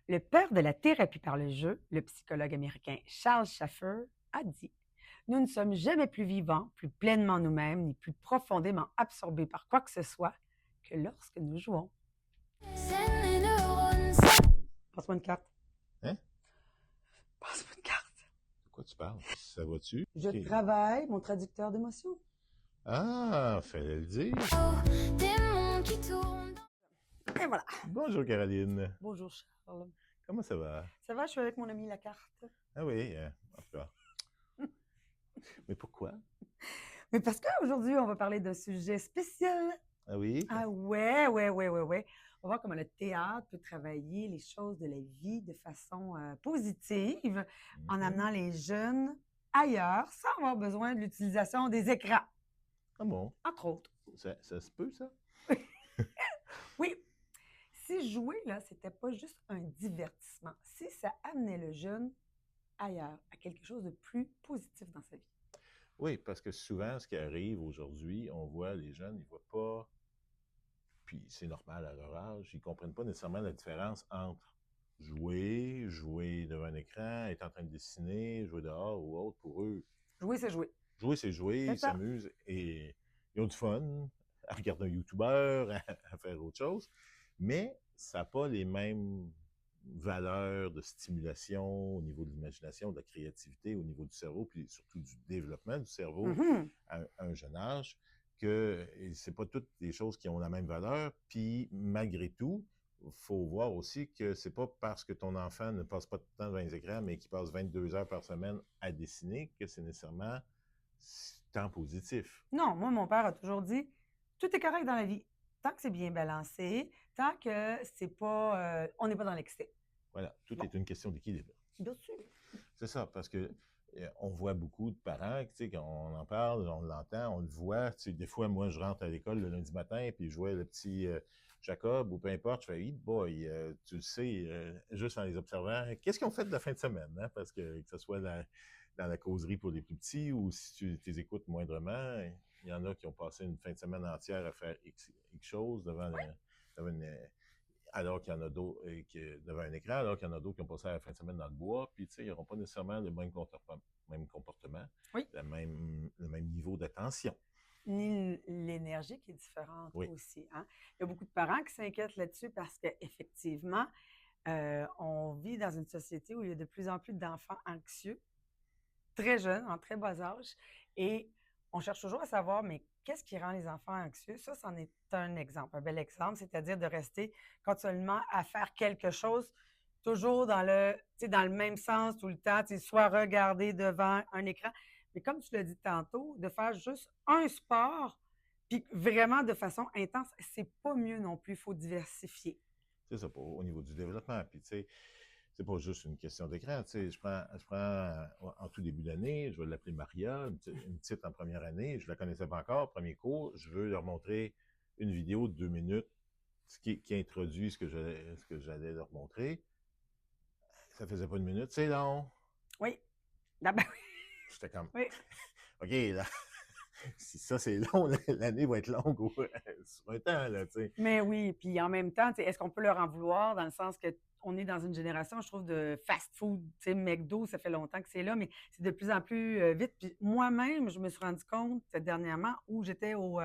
Le père de la thérapie par le jeu, le psychologue américain Charles Schaffer, a dit: Nous ne sommes jamais plus vivants, plus pleinement nous-mêmes, ni plus profondément absorbés par quoi que ce soit que lorsque nous jouons. Passe-moi une carte. Hein? Passe-moi une carte. De quoi tu parles? Ça va-tu? Je Ok. travaille mon traducteur d'émotions. Ah, fallait le dire. Et voilà. Bonjour Caroline. Bonjour Charles. Comment ça va? Ça va, je suis avec mon ami la carte. Ah oui, en tout cas. Mais pourquoi? Mais parce qu'aujourd'hui, on va parler d'un sujet spécial. Ah oui? Ah ouais. On va voir comment le théâtre peut travailler les choses de la vie de façon positive en Mhm. amenant les jeunes ailleurs sans avoir besoin de l'utilisation des écrans, Ah bon? entre autres. Ça se peut, ça? Oui, si jouer, là, c'était pas juste un divertissement, si ça amenait le jeune ailleurs, à quelque chose de plus positif dans sa vie. Oui, parce que souvent, ce qui arrive aujourd'hui, on voit les jeunes, ils voient pas, puis c'est normal à leur âge, ils comprennent pas nécessairement la différence entre jouer devant un écran, être en train de dessiner, jouer dehors ou autre. Pour eux, Jouer, c'est jouer. jouer, c'est jouer, C'est ils ça. s'amusent et ils ont du fun à regarder un YouTuber, à faire autre chose, mais ça n'a pas les mêmes valeurs de stimulation au niveau de l'imagination, de la créativité, au niveau du cerveau, puis surtout du développement du cerveau Mhm. à un jeune âge, que c'est pas toutes les choses qui ont la même valeur, puis malgré tout, il faut voir aussi que c'est pas parce que ton enfant ne passe pas de temps devant les écrans, mais qu'il passe 22 heures par semaine à dessiner, que c'est nécessairement temps positif. Non, moi, mon père a toujours dit, tout est correct dans la vie, tant que c'est bien balancé, tant que c'est pas, on n'est pas dans l'excès. Voilà, tout Bon, est une question d'équilibre. bien sûr. C'est ça, parce que on voit beaucoup de parents, tu sais, quand on en parle, on l'entend, on le voit. Tu sais, des fois, moi, je rentre à l'école le lundi matin, puis je vois le petit Jacob ou peu importe, je fais, hey boy, tu le sais, juste en les observant, qu'est-ce qu'ils ont fait de la fin de semaine, hein? Parce que ce soit dans la causerie pour les plus petits ou si tu les écoutes moindrement, il y en a qui ont passé une fin de semaine entière à faire X choses devant alors qu'il y en a d'autres devant un écran, alors qu'il y en a d'autres qui ont passé la fin de semaine dans le bois, puis tu sais, ils n'auront pas nécessairement le même comportement, Oui. le même niveau d'attention. Ni l'énergie qui est différente Oui. aussi. Hein? Il y a beaucoup de parents qui s'inquiètent là-dessus parce qu'effectivement, on vit dans une société où il y a de plus en plus d'enfants anxieux, très jeunes, en très bas âge, et on cherche toujours à savoir, mais qu'est-ce qui rend les enfants anxieux? Ça, c'en est un exemple, un bel exemple, c'est-à-dire de rester continuellement à faire quelque chose, toujours dans le même sens tout le temps, soit regarder devant un écran. Mais comme tu l'as dit tantôt, de faire juste un sport, puis vraiment de façon intense, c'est pas mieux non plus, il faut diversifier. C'est ça, au niveau du développement. Puis tu sais, c'est pas juste une question d'écran. Tu sais, je prends en tout début d'année, je vais l'appeler Maria, une petite en première année, je la connaissais pas encore, premier cours, je veux leur montrer une vidéo de 2 minutes qui introduit ce que j'allais leur montrer. Ça faisait pas une minute, c'est long. Oui. Ah ben J'étais comme, oui. OK, là, si ça c'est long, l'année va être longue sur un temps, là, tu sais. Mais oui, puis en même temps, est-ce qu'on peut leur en vouloir dans le sens que on est dans une génération, je trouve, de fast-food, tu sais, McDo, ça fait longtemps que c'est là, mais c'est de plus en plus vite. Puis moi-même, je me suis rendu compte dernièrement où j'étais au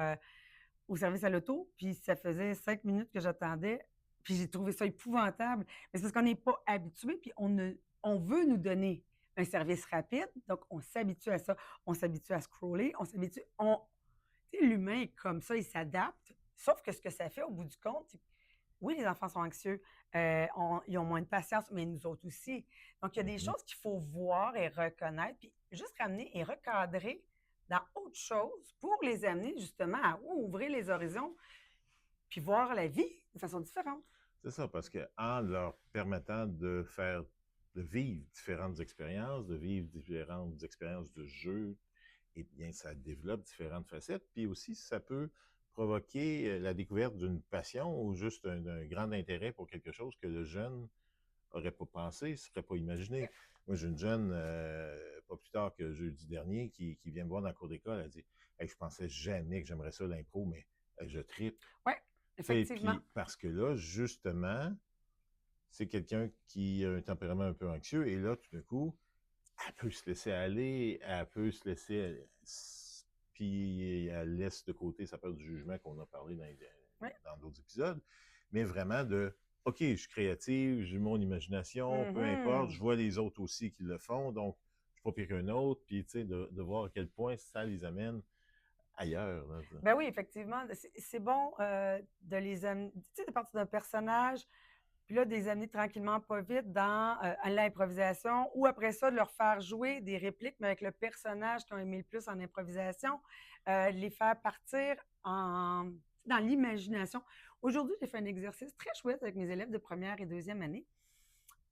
service à l'auto, puis ça faisait 5 minutes que j'attendais, puis j'ai trouvé ça épouvantable. Mais c'est parce qu'on n'est pas habitué, puis on veut nous donner un service rapide, donc on s'habitue à ça. On s'habitue à scroller, tu sais, l'humain est comme ça, il s'adapte. Sauf que ce que ça fait au bout du compte, oui, les enfants sont anxieux, ils ont moins de patience, mais nous autres aussi. Donc, il y a des Mhm. choses qu'il faut voir et reconnaître, puis juste ramener et recadrer dans autre chose pour les amener justement à ouvrir les horizons, puis voir la vie de façon différente. C'est ça, parce que en leur permettant de vivre différentes expériences, de vivre différentes expériences de jeu, eh bien, ça développe différentes facettes. Puis aussi, ça peut provoquer la découverte d'une passion ou juste un grand intérêt pour quelque chose que le jeune aurait pas pensé, serait pas imaginé. Moi, j'ai une jeune, pas plus tard que jeudi dernier, qui vient me voir dans le cours d'école, elle dit hey, je pensais jamais que j'aimerais ça l'impro, mais je tripe. Oui, Tu sais, effectivement. puis parce que là, justement, c'est quelqu'un qui a un tempérament un peu anxieux, et là, tout d'un coup, elle peut se laisser aller, elle peut se laisser... Puis elle laisse de côté sa peur du jugement qu'on a parlé Oui. dans d'autres épisodes, mais vraiment de, OK, je suis créative, j'ai mon imagination, peu importe, je vois les autres aussi qui le font, donc je suis pas pire qu'un autre, puis tu sais, de voir à quel point ça les amène ailleurs. Là. Ben oui, effectivement, c'est bon de les amener, tu sais, de partir d'un personnage, puis là, de les amener tranquillement, pas vite, dans l'improvisation, ou après ça, de leur faire jouer des répliques, mais avec le personnage qu'ils ont aimé le plus en improvisation, de les faire partir dans l'imagination. Aujourd'hui, j'ai fait un exercice très chouette avec mes élèves de première et deuxième année.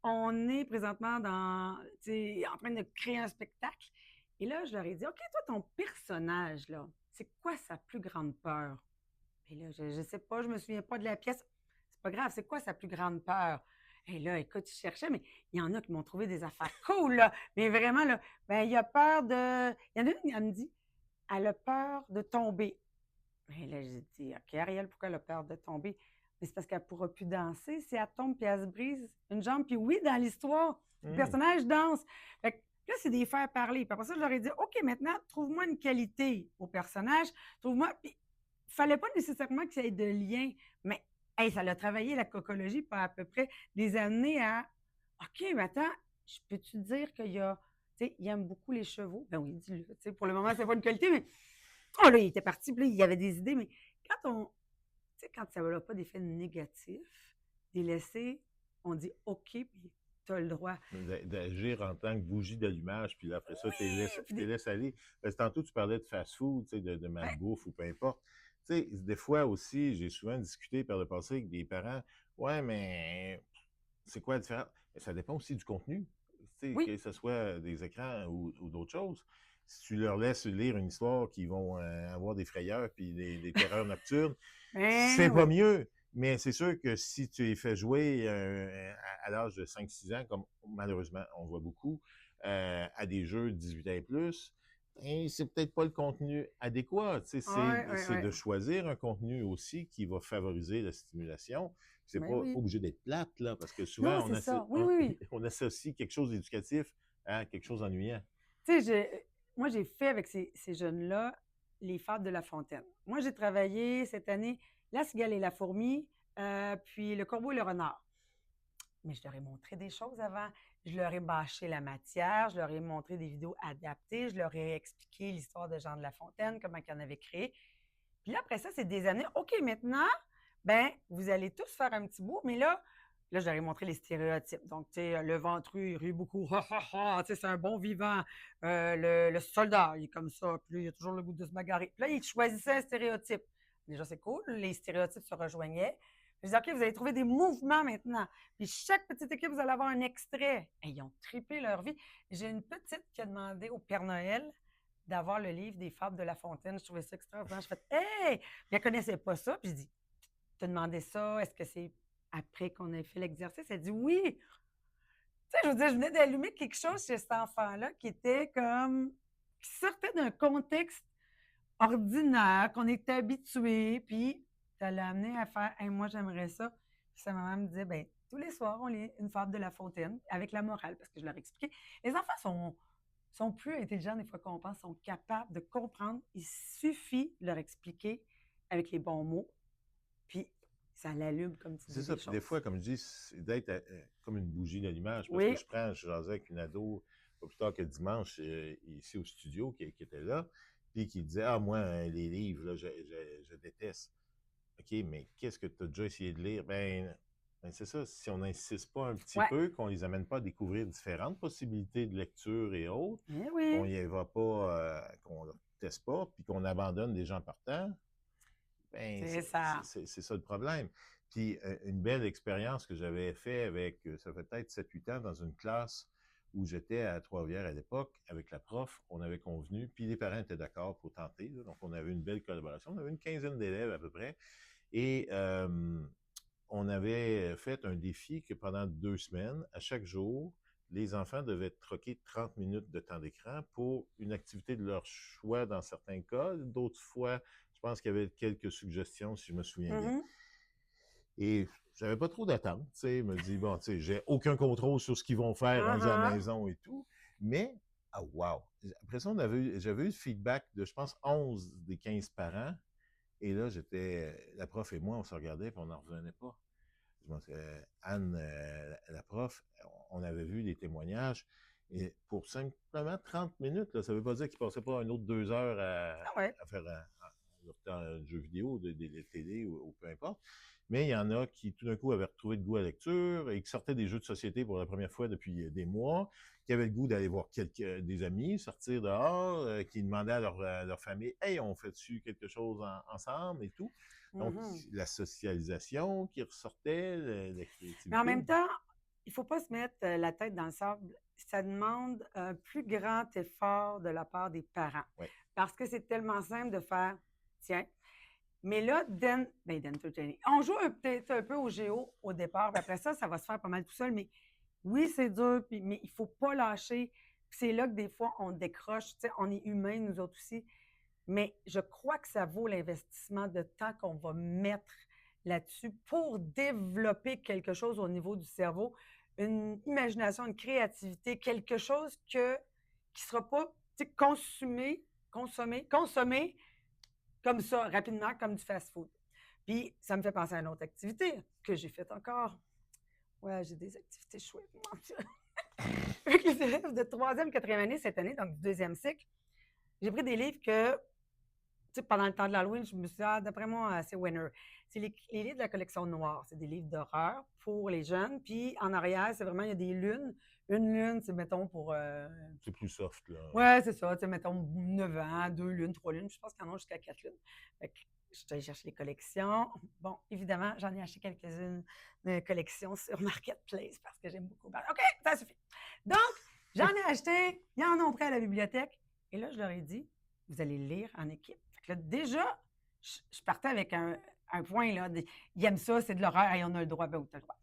On est présentement en train de créer un spectacle. Et là, je leur ai dit, OK, toi, ton personnage, là, c'est quoi sa plus grande peur? Et là, je ne sais pas, je me souviens pas de la pièce. C'est pas grave, c'est quoi sa plus grande peur? Et là, écoute, je cherchais, mais il y en a qui m'ont trouvé des affaires cool, là. Mais vraiment, là, ben, il y a peur de. Il y en a une, elle me dit, elle a peur de tomber. Et là, j'ai dit, OK, Ariel, pourquoi elle a peur de tomber? Mais c'est parce qu'elle ne pourra plus danser. Si elle tombe puis elle se brise une jambe, puis oui, dans l'histoire, le personnage danse. Fait que là, c'est des faire parler. Puis après ça, je leur ai dit, OK, maintenant, trouve-moi une qualité au personnage. Trouve-moi. Puis, il ne fallait pas nécessairement qu'il y ait de lien, mais hey, ça l'a travaillé, la cocologie, pas à peu près des années à OK, mais attends, je peux-tu te dire qu'il y a. Tu sais, il aime beaucoup les chevaux. Ben oui, dis-le. Tu sais, pour le moment, c'est pas une qualité, mais oh là, il était parti, puis là, il y avait des idées, mais tu sais, quand ça n'a pas d'effet négatif, des laisser, on dit OK, puis tu as le droit. D'agir en tant que bougie d'allumage, puis là, après ça, tu Oui, les laisses aller. Parce que tantôt, tu parlais de fast-food, tu sais, de ouais, malbouffe ou peu importe. Tu sais, des fois aussi, j'ai souvent discuté par le passé avec des parents. Ouais, mais c'est quoi la différence? Mais ça dépend aussi du contenu. Tu sais, oui, que ce soit des écrans ou d'autres choses. Si tu leur laisses lire une histoire qui vont avoir des frayeurs puis des terreurs nocturnes, c'est ben pas oui. mieux. Mais c'est sûr que si tu les fais jouer à l'âge de 5-6 ans, comme malheureusement on voit beaucoup, à des jeux de 18 ans et plus, ben, c'est peut-être pas le contenu adéquat. Tu sais, Oui, oui, c'est oui. de choisir un contenu aussi qui va favoriser la stimulation. C'est Ben pas oui. obligé d'être plate, là, parce que Non, souvent c'est ça. Oui, oui, oui. on associe quelque chose d'éducatif à quelque chose d'ennuyant. Tu sais, moi, j'ai fait avec ces jeunes-là les Fables de La Fontaine. Moi, j'ai travaillé cette année La cigale et la fourmi, puis Le corbeau et le renard. Mais je leur ai montré des choses avant. Je leur ai bâché la matière, je leur ai montré des vidéos adaptées, je leur ai expliqué l'histoire de Jean de La Fontaine, comment il en avait créé. Puis là, après ça, c'est des années. OK, maintenant, ben, vous allez tous faire un petit bout, mais là, je leur ai montré les stéréotypes. Donc, tu sais, le ventru, il rit beaucoup. Ha, ha, ha, tu sais, c'est un bon vivant. Le soldat, il est comme ça. Puis là, il a toujours le goût de se bagarrer. Puis là, il choisissait un stéréotype. Déjà, c'est cool. Les stéréotypes se rejoignaient. Je dis, OK, vous allez trouver des mouvements maintenant. Puis chaque petite équipe, vous allez avoir un extrait. Et ils ont trippé leur vie. J'ai une petite qui a demandé au Père Noël d'avoir le livre des Fables de La Fontaine. Je trouvais ça extraordinaire. Je fais hey! Puis elle ne connaissait pas ça. Puis je dis, tu as demandé ça, est-ce que c'est après qu'on ait fait l'exercice? Elle dit oui. Tu sais, je veux dire, je venais d'allumer quelque chose chez cet enfant-là qui était comme, qui sortait d'un contexte ordinaire, qu'on était habitué, puis ça l'a amené à faire, hey, moi, j'aimerais ça. Puis sa maman me disait, ben, tous les soirs, on lit une fable de La Fontaine avec la morale, parce que je leur expliquais. Les enfants sont plus intelligents des fois qu'on pense, sont capables de comprendre. Il suffit de leur expliquer avec les bons mots, puis ça l'allume, comme tu C'est dis, ça. des Puis des choses. fois, comme je dis, c'est d'être comme une bougie d'allumage. Parce que Oui. je jasais avec une ado, pas plus tard que dimanche, ici au studio, qui était là, puis qui disait, ah, moi, les livres, là, je déteste. OK, mais qu'est-ce que tu as déjà essayé de lire? Ben, c'est ça. Si on n'insiste pas un petit Ouais. peu, qu'on les amène pas à découvrir différentes possibilités de lecture et autres, Eh qu'on oui. y va pas, qu'on ne teste pas, puis qu'on abandonne des gens partant, ben, C'est ça. c'est ça le problème. Puis une belle expérience que j'avais fait avec, ça fait peut-être 7-8 ans, dans une classe où j'étais à Trois-Rivières à l'époque, avec la prof, on avait convenu, puis les parents étaient d'accord pour tenter, là, donc on avait une belle collaboration, on avait une quinzaine d'élèves à peu près, et on avait fait un défi que pendant 2 semaines, à chaque jour, les enfants devaient troquer 30 minutes de temps d'écran pour une activité de leur choix dans certains cas. D'autres fois, je pense qu'il y avait quelques suggestions, si je me souviens bien. Mhm. Et j'avais pas trop d'attente, tu sais. Je me dis, bon, tu sais, j'ai aucun contrôle sur ce qu'ils vont faire rendus à la maison et tout. Mais, ah, wow! Après ça, j'avais eu le feedback de, je pense, 11 des 15 parents. Et là, la prof et moi, on se regardait et on n'en revenait pas. Je pense que Anne, la prof, on avait vu les témoignages. Et pour simplement 30 minutes, là, ça ne veut pas dire qu'ils ne passaient pas un autre 2 heures Ah ouais. à faire leur temps de jeux vidéo, de télé ou peu importe. Mais il y en a qui, tout d'un coup, avaient retrouvé le goût à la lecture et qui sortaient des jeux de société pour la première fois depuis des mois, qui avaient le goût d'aller voir des amis, sortir dehors, qui demandaient à leur famille « Hey, on fait-tu quelque chose ensemble? » et tout. Donc, la socialisation qui ressortait, la Mais en créativité. même temps, il ne faut pas se mettre la tête dans le sable. Ça demande un plus grand effort de la part des parents. Ouais. Parce que c'est tellement simple de faire, tiens, mais là, d'entertaining. On joue peut-être un peu au géo au départ, puis après ça, ça va se faire pas mal tout seul, mais oui, c'est dur, mais il ne faut pas lâcher. C'est là que des fois, on décroche. Tu sais, on est humains, nous autres aussi. Mais je crois que ça vaut l'investissement de temps qu'on va mettre là-dessus pour développer quelque chose au niveau du cerveau, une imagination, une créativité, quelque chose qui ne sera pas consommé comme ça, rapidement, comme du fast-food. Puis, ça me fait penser à une autre activité que j'ai faite encore. Ouais, j'ai des activités chouettes. Avec les élèves de 3e, 4e année cette année, donc du 2e cycle, j'ai pris des livres que pendant le temps de l'Halloween, je me suis dit, d'après moi, c'est winner. C'est les livres de la collection noire. C'est des livres d'horreur pour les jeunes. Puis en arrière, c'est vraiment, il y a des lunes. Une lune, c'est, mettons, pour. C'est plus soft, là. Ouais, c'est ça. Mettons 9 ans, 2 lunes, 3 lunes. Je pense qu'il y en a jusqu'à 4 lunes. Fait que je suis allée chercher les collections. Bon, évidemment, j'en ai acheté quelques-unes de collections sur Marketplace parce que j'aime beaucoup. OK, ça suffit. Donc, j'en ai acheté. Ils en ont pris à la bibliothèque. Et là, je leur ai dit, vous allez lire en équipe. Là, déjà, je partais avec un point, là, ils aiment ça, c'est de l'horreur, et on a le droit, ben, t'as le droit.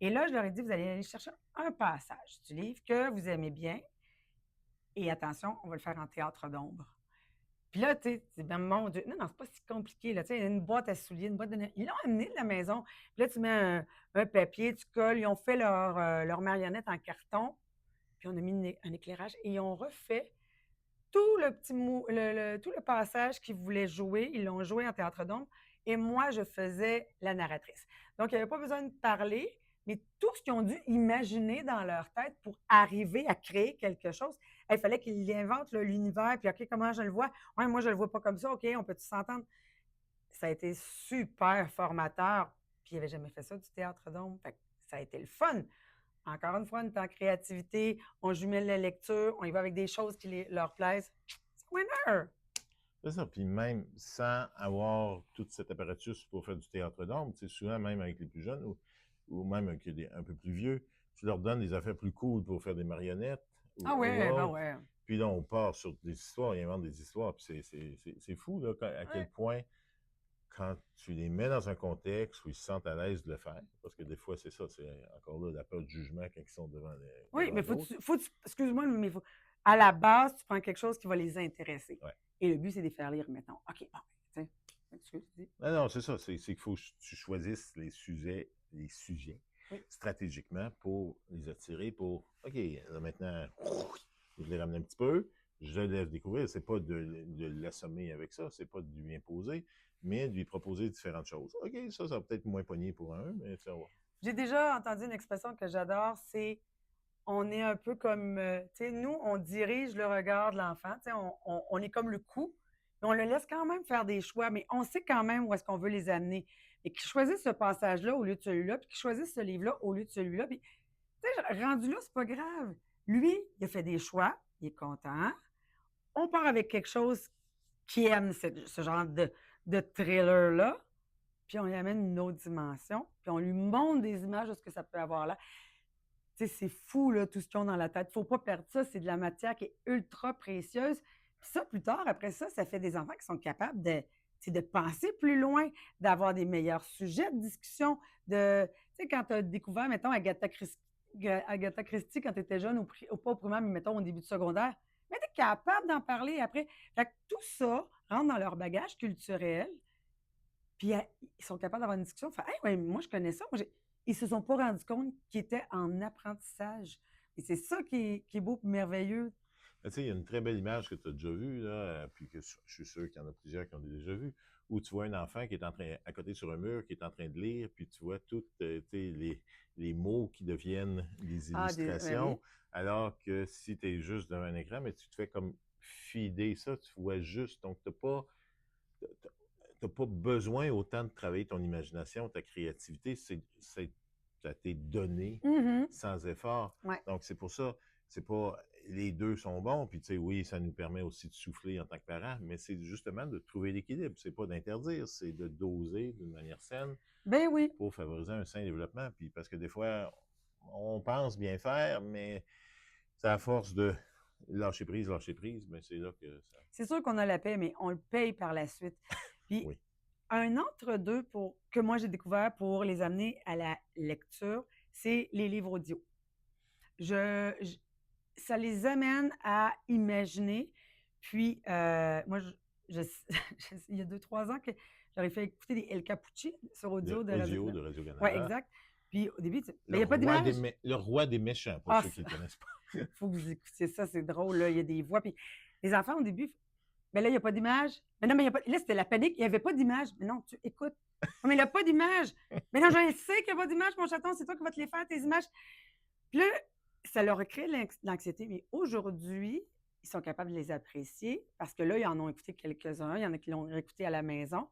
Et là, je leur ai dit, vous allez aller chercher un passage du livre que vous aimez bien, et attention, on va le faire en théâtre d'ombre. Puis là, tu sais, ben, mon Dieu, non, c'est pas si compliqué, là, tu sais, une boîte à souliers, une boîte de... Ils l'ont amené de la maison, puis là, tu mets un papier, tu colles, ils ont fait leur marionnette en carton, puis on a mis un éclairage, et ils ont refait tout le passage qu'ils voulaient jouer, ils l'ont joué en théâtre d'ombre, et moi, je faisais la narratrice. Donc, il n'y avait pas besoin de parler, mais tout ce qu'ils ont dû imaginer dans leur tête pour arriver à créer quelque chose, il fallait qu'ils inventent l'univers, puis OK, comment je le vois? Ouais, moi, je ne le vois pas comme ça, OK, on peut-tu s'entendre? Ça a été super formateur, puis ils n'avaient jamais fait ça, du théâtre d'ombre, fait que ça a été le fun. Encore une fois, on est en créativité, on jumelle la lecture, on y va avec des choses qui leur plaisent. C'est winner! C'est ça. Puis même sans avoir toute cette apparatus pour faire du théâtre d'ombre, tu sais, souvent même avec les plus jeunes ou même avec un peu plus vieux, tu leur donnes des affaires plus cool pour faire des marionnettes. Ah ouais, ben ouais. Puis là, on part sur des histoires, ils inventent des histoires, puis c'est fou là, à quel point quand tu les mets dans un contexte où ils se sentent à l'aise de le faire, parce que des fois, c'est ça, c'est encore là la peur du jugement quand ils sont devant les. Oui, mais faut excuse-moi, mais à la base, tu prends quelque chose qui va les intéresser. Ouais. Et le but, c'est de les faire lire, mettons. OK, bon, tiens, excuse, tu dis. Non, c'est ça, c'est qu'il faut que tu choisisses les sujets Oui. stratégiquement pour les attirer, pour, OK, là maintenant, je les ramène un petit peu, je les laisse découvrir, c'est pas de l'assommer avec ça, c'est pas de lui imposer, mais de lui proposer différentes choses. OK, ça va peut-être moins pogner pour un, mais ça va. J'ai déjà entendu une expression que j'adore, c'est on est un peu comme, tu sais, nous, on dirige le regard de l'enfant, tu sais, on est comme le cou, mais on le laisse quand même faire des choix, mais on sait quand même où est-ce qu'on veut les amener. Et qu'ils choisissent ce passage-là au lieu de celui-là, puis qu'ils choisissent ce livre-là au lieu de celui-là. Puis, tu sais, rendu là, c'est pas grave. Lui, il a fait des choix, il est content. On part avec quelque chose qui aime ce genre de thriller-là, puis on lui amène une autre dimension, puis on lui montre des images de ce que ça peut avoir là. Tu sais, c'est fou, là, tout ce qu'ils ont dans la tête. Il ne faut pas perdre ça. C'est de la matière qui est ultra précieuse. Puis ça, plus tard, après ça, ça fait des enfants qui sont capables de penser plus loin, d'avoir des meilleurs sujets de discussion. Tu sais, quand tu as découvert, mettons, Agatha Christie quand tu étais jeune, pas au primaire, mais mettons au début du secondaire, mais tu es capable d'en parler après. Fait que tout ça rentre dans leur bagage culturel. Puis ils sont capables d'avoir une discussion. Fait, hey, ouais, moi, je connais ça. Ils se sont pas rendus compte qu'ils étaient en apprentissage. Et c'est ça qui est beau et merveilleux. Tu sais, il y a une très belle image que tu as déjà vue, là, puis que je suis sûr qu'il y en a plusieurs qui ont déjà vu, où tu vois un enfant qui est en train, à côté sur un mur, qui est en train de lire, puis tu vois tous les mots qui deviennent des Ah, ben oui. illustrations, alors que si tu es juste devant un écran, mais tu te fais comme fider ça, tu vois juste. Donc, t'as pas besoin autant de travailler ton imagination, ta créativité, ça t'est donné Mhm. sans effort. Ouais. Donc, c'est pour ça, c'est pas, les deux sont bons, puis tu sais, oui, ça nous permet aussi de souffler en tant que parents, mais c'est justement de trouver l'équilibre. C'est pas d'interdire, c'est de doser d'une manière saine Ben oui. pour favoriser un sain développement. Puis parce que des fois, on pense bien faire, mais c'est à force de lâcher prise, mais c'est là que ça. C'est sûr qu'on a la paix, mais on le paye par la suite. Puis, Oui. un entre-deux que moi j'ai découvert pour les amener à la lecture, c'est les livres audio. Ça les amène à imaginer. Puis, moi, il y a 2-3 ans que j'aurais fait écouter des El Capucci sur audio De de audio Radio-Canada. de Oui, Radio-Canada. exact. Puis au début, il n'y a pas d'image. Le roi des méchants, pour Ah, ceux qui ne le connaissent pas. il faut que vous écoutiez ça, c'est drôle, là. Il y a des voix. Puis les enfants, au début, mais là, il n'y a pas d'image. Mais non, mais il y a pas. Là, c'était la panique. Il n'y avait pas d'image. Mais non, tu écoutes. Mais il n'y a pas d'image. Mais non, je sais qu'il n'y a pas d'image, mon chaton. C'est toi qui vas te les faire, tes images. Puis là, ça leur a créé de l'anxiété. Mais aujourd'hui, ils sont capables de les apprécier parce que là, ils en ont écouté quelques-uns. Il y en a qui l'ont écouté à la maison.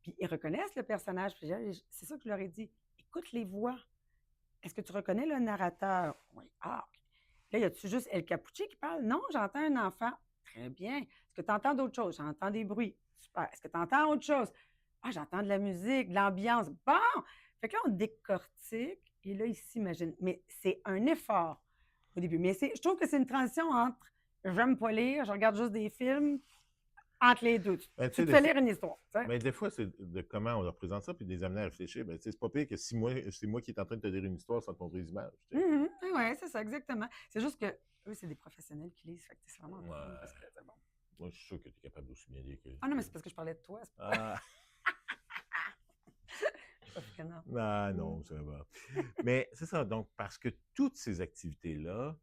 Puis ils reconnaissent le personnage. Puis c'est ça que je leur ai dit. Écoute les voix. Est-ce que tu reconnais le narrateur? Oui. Ah, OK. Là, y a-tu juste El Capucci qui parle? Non, j'entends un enfant. Très bien. Est-ce que tu entends d'autres choses? J'entends des bruits. Super. Est-ce que tu entends autre chose? Ah, j'entends de la musique, de l'ambiance. Bon! Fait que là, on décortique et là, ils s'imaginent. Mais c'est un effort au début. Mais je trouve que c'est une transition entre j'aime pas lire, je regarde juste des films, entre les deux. Ben, tu Tu sais, te fais lire une histoire. mais des fois, c'est de comment on leur présente ça, puis de les amener à réfléchir. Ben, tu sais, c'est pas pire que si moi, c'est moi qui est en train de te dire une histoire sans te montrer les images. Tu sais. Oui, c'est ça, exactement. C'est juste que eux, c'est des professionnels qui lisent. Fait que c'est vraiment cool parce que Ouais. c'est bon. Moi, je suis sûr que tu es capable d'aussi bien lire que. Ah non, mais c'est parce que je parlais de toi. Ah, Je suis pas fricanante. non, ça va. Mais c'est ça. Donc, parce que toutes ces activités-là,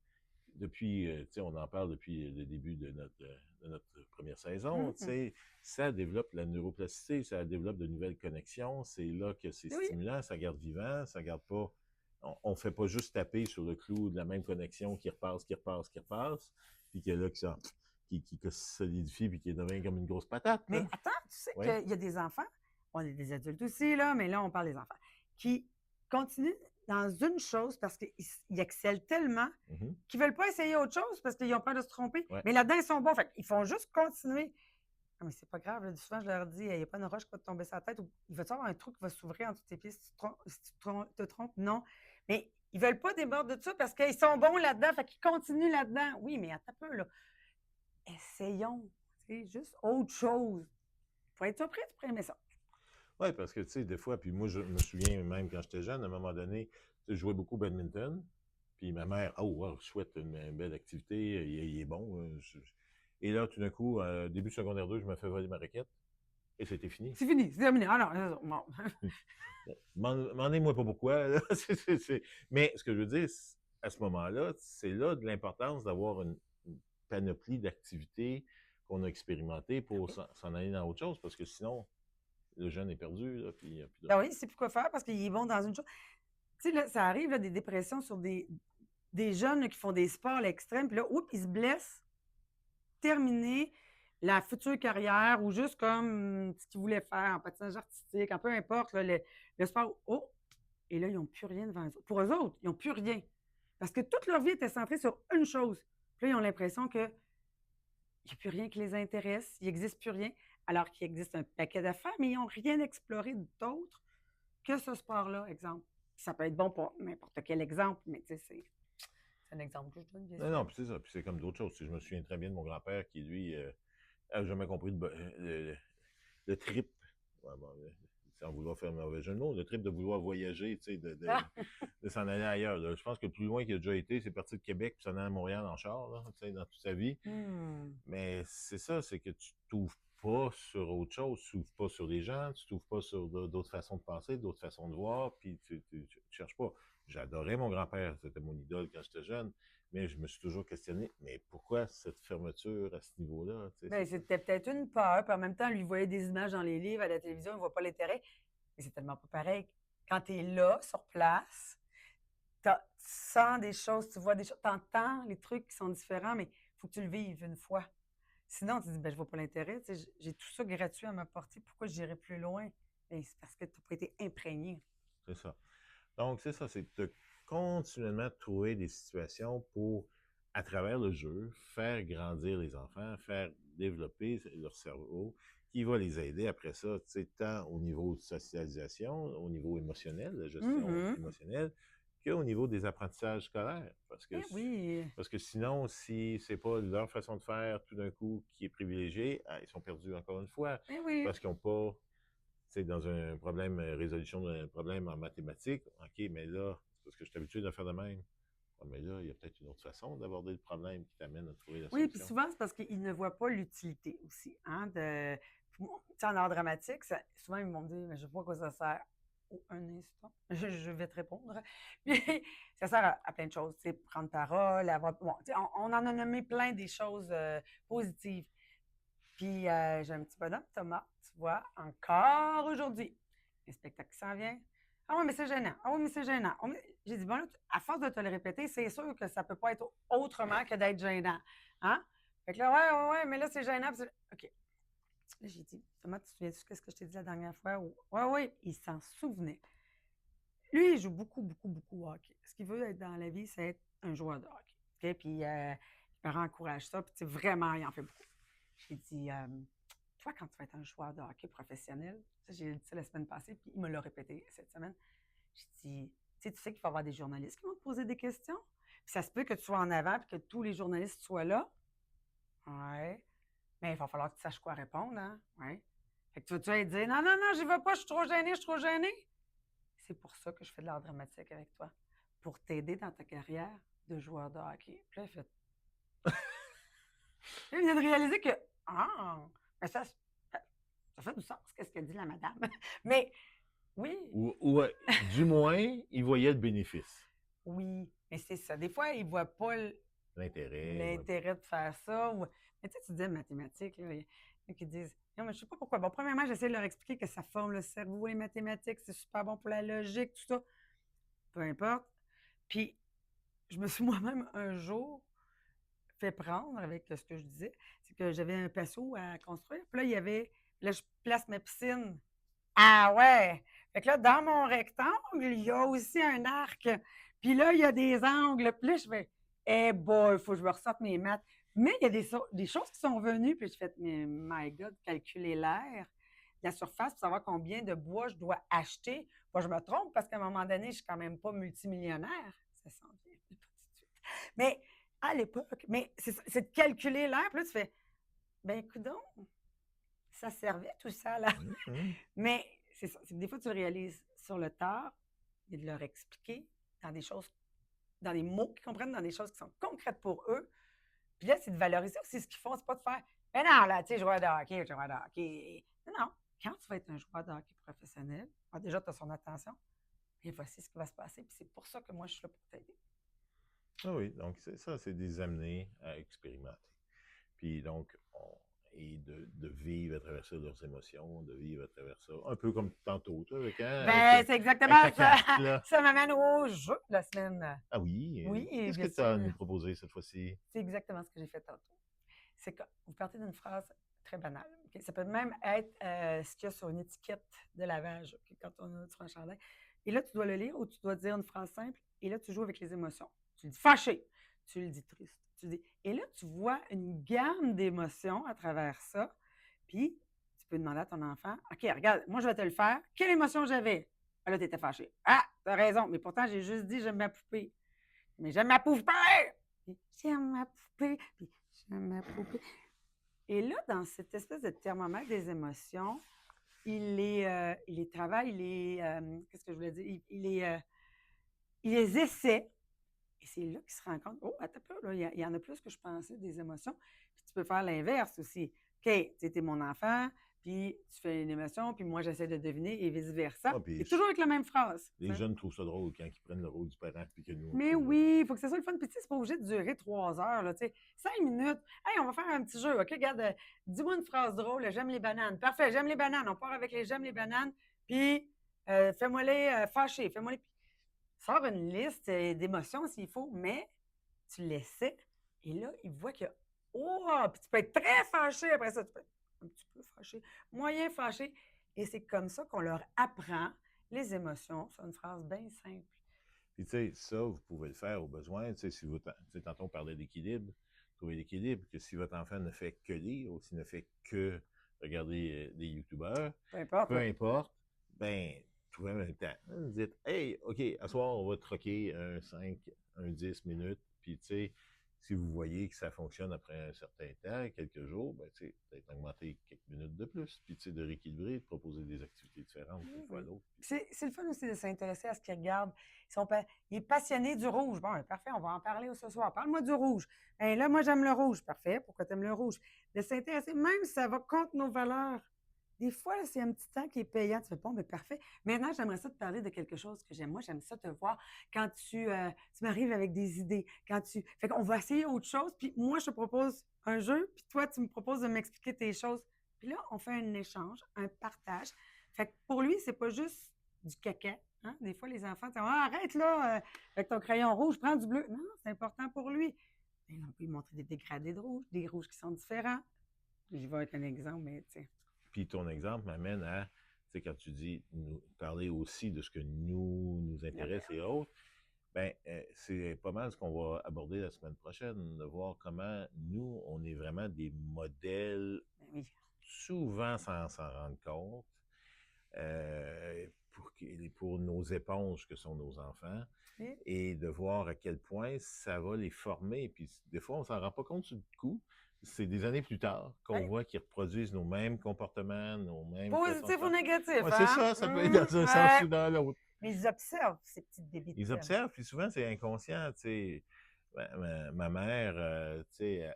depuis, tu sais, on en parle depuis le début de notre première saison, tu sais, ça développe la neuroplasticité, ça développe de nouvelles connexions, c'est là que c'est Oui. stimulant, ça garde vivant, ça garde pas, on fait pas juste taper sur le clou de la même connexion qui repasse, puis que là, qui se solidifie, puis qui devient comme une grosse patate. Mais Là. attends, tu sais Oui. qu'il y a des enfants, on est des adultes aussi, là, mais là, on parle des enfants, qui continuent dans une chose parce qu'ils excellent tellement Mhm. qu'ils ne veulent pas essayer autre chose parce qu'ils ont peur de se tromper. Ouais. Mais là-dedans, ils sont bons. Fait ils font juste continuer. Ah, mais c'est pas grave. Là, souvent, je leur dis, il n'y a pas une roche qui va te tomber sur la tête ou il va-tu avoir un trou qui va s'ouvrir entre tes pieds si te trompes? Non. Mais ils veulent pas déborder de ça parce qu'ils sont bons là-dedans. Fait qu'ils continuent là-dedans. Oui, mais attends un peu, là. Essayons. Tu sais, juste autre chose. Faut être surpris, tu pourrais aimer ça. Oui, parce que, tu sais, des fois, puis moi, je me souviens même quand j'étais jeune, à un moment donné, je jouais beaucoup au badminton, puis ma mère, oh, wow, je souhaite une belle activité, il est bon. Et là, tout d'un coup, début secondaire 2, je me fais voler ma raquette, et c'était fini. C'est fini, c'est terminé. Ah non, bon. Demandez-moi pas pourquoi. Là. Mais ce que je veux dire, à ce moment-là, c'est là de l'importance d'avoir une panoplie d'activités qu'on a expérimentées pour s'en aller dans autre chose, parce que sinon, le jeune est perdu. Là, puis, Ben oui, c'est plus quoi faire parce qu'il est bon dans une chose. Tu sais, là, ça arrive, là, des dépressions sur des jeunes là, qui font des sports à l'extrême, puis là, oups, ils se blessent. Terminer la future carrière ou juste comme ce qu'ils voulaient faire en patinage artistique, en peu importe, là, le sport. Oh! Et là, ils n'ont plus rien devant eux. Pour eux autres, ils n'ont plus rien. Parce que toute leur vie était centrée sur une chose. Puis là, ils ont l'impression qu'il n'y a plus rien qui les intéresse, il n'existe plus rien, alors qu'il existe un paquet d'affaires, mais ils n'ont rien exploré d'autre que ce sport-là, exemple. Ça peut être bon pour n'importe quel exemple, mais tu sais, c'est un exemple que je donne, bien sûr. Non, puis c'est ça. Puis c'est comme d'autres choses. Je me souviens très bien de mon grand-père qui, lui, n'a jamais compris le trip. Ouais, bon, sans vouloir faire un mauvais jeu de mots, le trip de vouloir voyager, tu sais, de s'en aller ailleurs. Là. Je pense que le plus loin qu'il a déjà été, c'est parti de Québec puis s'en aller à Montréal en char, là, tu sais, dans toute sa vie. Mais c'est ça, c'est que tu t'ouvres pas sur autre chose, tu t'ouvres pas sur les gens, tu t'ouvres pas sur d'autres façons de penser, d'autres façons de voir, puis tu cherches pas. J'adorais mon grand-père, c'était mon idole quand j'étais jeune, mais je me suis toujours questionné, mais pourquoi cette fermeture à ce niveau-là? Tu sais, Ben, c'était peut-être une peur, puis en même temps, lui voyait des images dans les livres, à la télévision, il ne voit pas l'intérêt. Mais c'est tellement pas pareil. Quand tu es là, sur place, tu sens des choses, tu vois des choses, tu entends les trucs qui sont différents, mais il faut que tu le vives une fois. Sinon, tu te dis, ben, je vois pas l'intérêt. Tu sais, j'ai tout ça gratuit à ma portée. Pourquoi j'irais plus loin? Ben, c'est parce que tu n'as pas été imprégné. c'est ça. Donc, c'est ça, c'est de continuellement trouver des situations pour, à travers le jeu, faire grandir les enfants, faire développer leur cerveau, qui va les aider après ça, tu sais, tant au niveau de socialisation, au niveau émotionnel, de gestion Mhm. émotionnelle, qu'au niveau des apprentissages scolaires. Eh oui. Parce que sinon, si c'est pas leur façon de faire tout d'un coup qui est privilégiée, ah, ils sont perdus encore une fois, Eh oui. parce qu'ils n'ont pas c'est dans un problème, résolution d'un problème en mathématiques, OK, mais là, c'est parce que je suis habitué de faire de même. Ah, mais là, il y a peut-être une autre façon d'aborder le problème qui t'amène à trouver la Oui, puis solution. souvent, c'est parce qu'ils ne voient pas l'utilité aussi. Hein, tu sais, en art dramatique, souvent, ils m'ont dit, mais je vois à quoi ça sert. Oh, un instant, je vais te répondre. Puis, ça sert à plein de choses, tu sais, prendre parole, avoir. Bon, tu sais, on en a nommé plein des choses positives. Puis, j'ai un petit bonhomme, Thomas, tu vois, encore aujourd'hui. Un spectacle qui s'en vient. Ah oui, mais c'est gênant. Ah oui, mais c'est gênant. J'ai dit, bon, là, à force de te le répéter, c'est sûr que ça ne peut pas être autrement que d'être gênant. Hein? Fait que là, ouais, mais là, c'est gênant. OK. Là, j'ai dit, Thomas, tu te souviens-tu de ce que je t'ai dit la dernière fois? Oui, il s'en souvenait. Lui, il joue beaucoup, beaucoup, beaucoup au hockey. Ce qu'il veut être dans la vie, c'est être un joueur de hockey. OK? Puis, les parents encouragent ça. Puis, tu sais, vraiment, il en fait beaucoup. J'ai dit, toi, quand tu vas être un joueur de hockey professionnel, ça, j'ai dit ça la semaine passée, puis il me l'a répété cette semaine. J'ai dit, tu sais qu'il va y avoir des journalistes qui vont te poser des questions. Puis ça se peut que tu sois en avant, puis que tous les journalistes soient là. Ouais. Mais il va falloir que tu saches quoi répondre, hein? Ouais. Fait que tu vas te dire, non, non, non, j'y vais pas, je suis trop gênée, je suis trop gênée. C'est pour ça que je fais de l'art dramatique avec toi. Pour t'aider dans ta carrière de joueur de hockey. Puis là, il fait, il vient de réaliser que, ah, mais ça fait du sens, qu'est-ce qu'elle dit la madame. Mais oui, Ou du moins, ils voyaient le bénéfice, oui, mais c'est ça. Des fois, ils ne voient pas l'intérêt. l'intérêt de faire ça. Mais tu sais, tu disais mathématiques, là, il y en a qui disent, non, mais je ne sais pas pourquoi. Bon, premièrement, j'essaie de leur expliquer que ça forme le cerveau, les mathématiques, c'est super bon pour la logique, tout ça. Peu importe. Puis, je me suis moi-même un jour fait prendre avec ce que je disais. C'est que j'avais un patio à construire. Puis là, là, je place ma piscine. Ah ouais! Fait que là, dans mon rectangle, il y a aussi un arc. Puis là, il y a des angles. Puis là, je fais, eh boy, il faut que je me ressorte mes maths. Mais il y a des choses qui sont venues. Puis je fais, mais my God, calculer l'air, la surface pour savoir combien de bois je dois acheter. Pas je me trompe parce qu'à un moment donné, je ne suis quand même pas multimillionnaire. Ça s'en vient pas tout de suite. Mais à l'époque, mais c'est de calculer l'air. Puis là, tu fais, ben, coudonc, ça servait tout ça, là. Mais c'est ça. Des fois, tu le réalises sur le tard et de leur expliquer dans des choses, dans des mots qu'ils comprennent, dans des choses qui sont concrètes pour eux. Puis là, c'est de valoriser aussi ce qu'ils font. C'est pas de faire, mais non, là, tu sais, joueur de hockey. Non, non. Quand tu vas être un joueur de hockey professionnel, déjà, tu as son attention. Et voici ce qui va se passer. Puis c'est pour ça que moi, je suis là pour t'aider. Ah oui, donc c'est ça, c'est des amener à expérimenter. Puis donc, et de vivre à travers ça leurs émotions, de vivre à travers ça, un peu comme tantôt, toi, avec, hein, Ben, c'est exactement ta ça. carte, là. Ça m'amène au jeu de la semaine. Ah oui, Oui, qu'est-ce bien que tu as à sûr. nous proposer cette fois-ci? C'est exactement ce que j'ai fait tantôt. C'est que vous partez d'une phrase très banale. OK? Ça peut même être ce qu'il y a sur une étiquette de lavage quand on a sur un chandail. Et là, tu dois le lire ou tu dois dire une phrase simple. Et là, tu joues avec les émotions. Tu le dis fâché, tu le dis triste. Et là, tu vois une gamme d'émotions à travers ça. Puis, tu peux demander à ton enfant, OK, regarde, moi, je vais te le faire. Quelle émotion j'avais? Ah, là, tu étais fâché. Ah, tu as raison. Mais pourtant, j'ai juste dit, j'aime ma poupée. Mais j'aime ma poupée! Puis, j'aime ma poupée. Puis, j'aime ma poupée. Et là, dans cette espèce de thermomètre des émotions, il les travaille, qu'est-ce que je voulais dire? Il les essaie. Et c'est là qu'il se rend compte, oh, attends un peu, là, il y en a plus que je pensais des émotions. Puis tu peux faire l'inverse aussi. OK, tu es mon enfant, puis tu fais une émotion, puis moi, j'essaie de deviner et vice-versa. Ah, puis Et toujours avec la même phrase. les jeunes trouvent ça drôle quand ils prennent le rôle du parent puis que nous, on Mais trouve. oui, il faut que ça soit le fun. Puis, tu sais, c'est pas obligé de durer 3 heures, là, tu sais. 5 minutes. Hey, on va faire un petit jeu, OK? Regarde, dis-moi une phrase drôle. J'aime les bananes. Parfait, j'aime les bananes. On part avec les j'aime les bananes. Puis, fais-moi les fâchés. Fais-moi les. Sors une liste d'émotions s'il faut, mais tu l'essaies. Et là, il voit que. Oh! Puis tu peux être très fâché après ça. Tu peux être un petit peu fâché, moyen fâché. Et c'est comme ça qu'on leur apprend les émotions. C'est une phrase bien simple. Puis, tu sais, ça, vous pouvez le faire au besoin. Tu sais, si vous, tu sais, tantôt, on parlait d'équilibre, trouver l'équilibre, que si votre enfant ne fait que lire ou s'il ne fait que regarder des YouTubeurs, Peu importe. peu importe, ben, trouvez un temps. Vous dites, hey, OK, à soir, on va troquer un 5, un 10 minutes. Puis, tu sais, si vous voyez que ça fonctionne après un certain temps, quelques jours, ben, tu sais, peut-être augmenter quelques minutes de plus. Puis, tu sais, de rééquilibrer, de proposer des activités différentes d'une fois à l'autre. C'est le fun aussi de s'intéresser à ce qu'ils regardent. Il est passionné du rouge. Bon, ben, parfait, on va en parler ce soir. Parle-moi du rouge. Ben, là, moi, j'aime le rouge. Parfait, pourquoi tu aimes le rouge? De s'intéresser, même si ça va contre nos valeurs. Des fois, là, c'est un petit temps qui est payant. Tu fais, bon, ben parfait. Maintenant, j'aimerais ça te parler de quelque chose que j'aime. Moi, j'aime ça te voir quand tu m'arrives avec des idées. Fait qu'on va essayer autre chose. Puis moi, je te propose un jeu. Puis toi, tu me proposes de m'expliquer tes choses. Puis là, on fait un échange, un partage. Fait que pour lui, c'est pas juste du caca. Hein? Des fois, les enfants disent, ah, arrête là, avec ton crayon rouge, prends du bleu. Non, c'est important pour lui. Et on peut lui montrer des dégradés de rouge, des rouges qui sont différents. J'y vais avec un exemple, mais tiens. Puis ton exemple m'amène à, tu sais, quand tu dis parler aussi de ce que nous intéresse et autres, ben c'est pas mal ce qu'on va aborder la semaine prochaine, de voir comment nous, on est vraiment des modèles, Ben oui. souvent sans s'en rendre compte, pour nos éponges que sont nos enfants, Oui. et de voir à quel point ça va les former. Puis des fois, on s'en rend pas compte sur le coup. C'est des années plus tard qu'on voit qu'ils reproduisent nos mêmes comportements, nos mêmes Positif ou négatif, ouais, hein? c'est ça peut être dans un sens ou dans l'autre. Mais ils observent ces petites débites. Ils observent, puis souvent, c'est inconscient, tu sais. Ma mère, tu sais,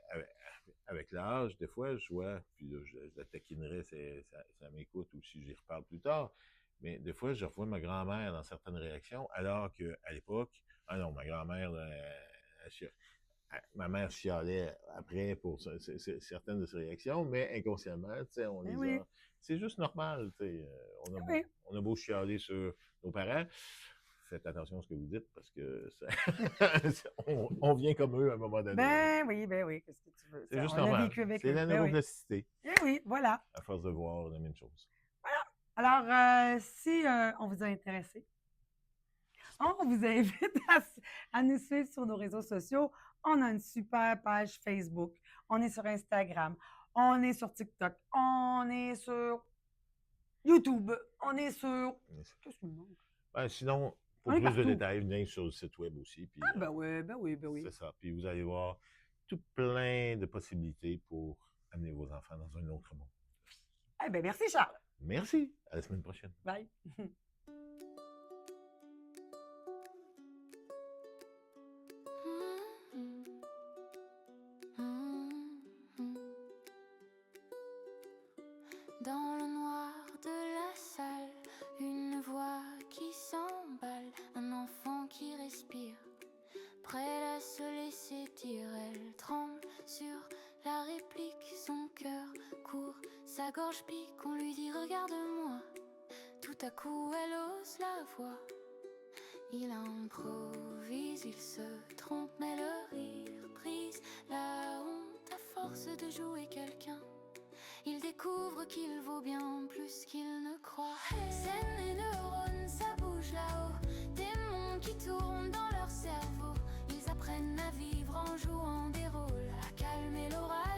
avec l'âge, des fois, je vois, puis là, je la taquinerai, ça m'écoute ou si j'y reparle plus tard, mais des fois, je revois ma grand-mère dans certaines réactions, alors qu'à l'époque, ah non, ma grand-mère, ma mère chialait après pour certaines de ses réactions, mais inconsciemment, tu sais, on les a... C'est juste normal, tu sais. On a beau chialer sur nos parents, faites attention à ce que vous dites parce que on vient comme eux à un moment donné. Ben oui, qu'est-ce que tu veux? C'est juste normal. C'est la neuroplasticité. Oui, voilà. À force de voir la même chose. Voilà. Alors, si on vous a intéressé, on vous invite à nous suivre sur nos réseaux sociaux. On a une super page Facebook. On est sur Instagram. On est sur TikTok. On est sur YouTube. On est sur... Qu'est-ce que nous manque? Sinon, pour plus de détails, venez sur le site web aussi. Puis, ben oui. C'est ça. Puis vous allez voir tout plein de possibilités pour amener vos enfants dans un autre monde. Eh bien, merci Charles. Merci. À la semaine prochaine. Bye. Dans le noir de la salle, une voix qui s'emballe, un enfant qui respire, prête à se laisser dire. Elle tremble sur la réplique, son cœur court, sa gorge pique, on lui dit regarde-moi. Tout à coup elle ose la voix, il improvise, il se trompe, mais le rire brise la honte à force de jouer quelqu'un. Il découvre qu'il vaut bien plus qu'il ne croit. Scènes et neurones, ça bouge là-haut. Des mondes qui tournent dans leur cerveau. Ils apprennent à vivre en jouant des rôles, à calmer l'orage.